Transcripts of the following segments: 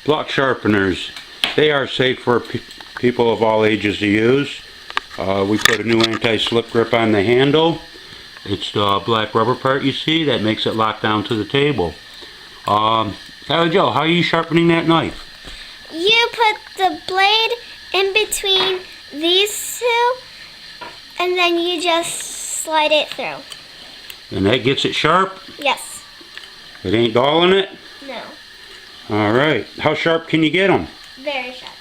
block sharpeners. They are safe for people of all ages to use. We put a new anti-slip grip on the handle. It's the black rubber part you see that makes it lock down to the table. Tyler Joe, how are you sharpening that knife? You put the blade in between these two, and then you just slide it through. And that gets it sharp? Yes. It ain't dulling it? No. Alright. How sharp can you get them? Very sharp.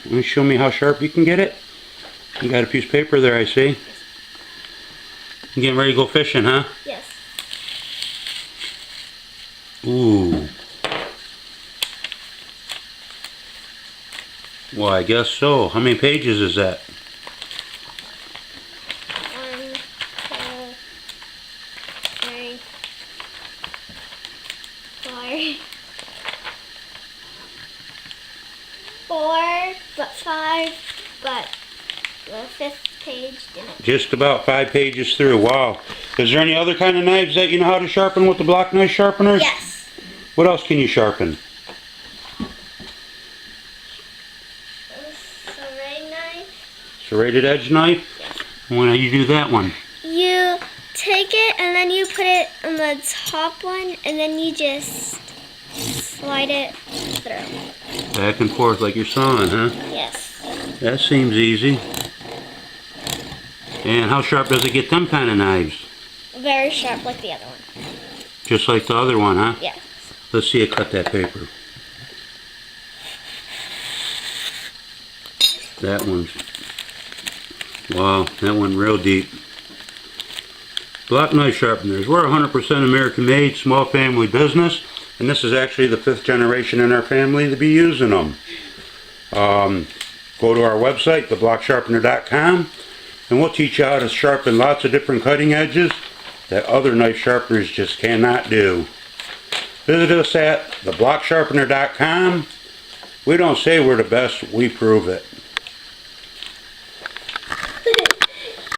Can you show me how sharp you can get it? You got a piece of paper there, I see. You getting ready to go fishing, huh? Yes. Ooh. Well, I guess so. How many pages is that? 1, 2, 3, 4, but 5, but the 5th page didn't. Just about 5 pages through. Wow. Is there any other kind of knives that you know how to sharpen with the block knife sharpeners? Yes. What else can you sharpen? Serrated knife. Serrated edge knife? Yes. When do you do that one? You take it and then you put it on the top one, and then you just slide it through. Back and forth like you're sawing, huh? Yes. That seems easy. And how sharp does it get them kind of knives? Very sharp like the other one. Just like the other one, huh? Yes. Let's see it cut that paper. That one's... Wow, that one real deep. Block Knife Sharpeners. We're 100% American made, small family business. And this is actually the 5th generation in our family to be using them. Go to our website, theblocksharpener.com, and we'll teach you how to sharpen lots of different cutting edges that other knife sharpeners just cannot do. Visit us at theblocksharpener.com. We don't say we're the best, we prove it.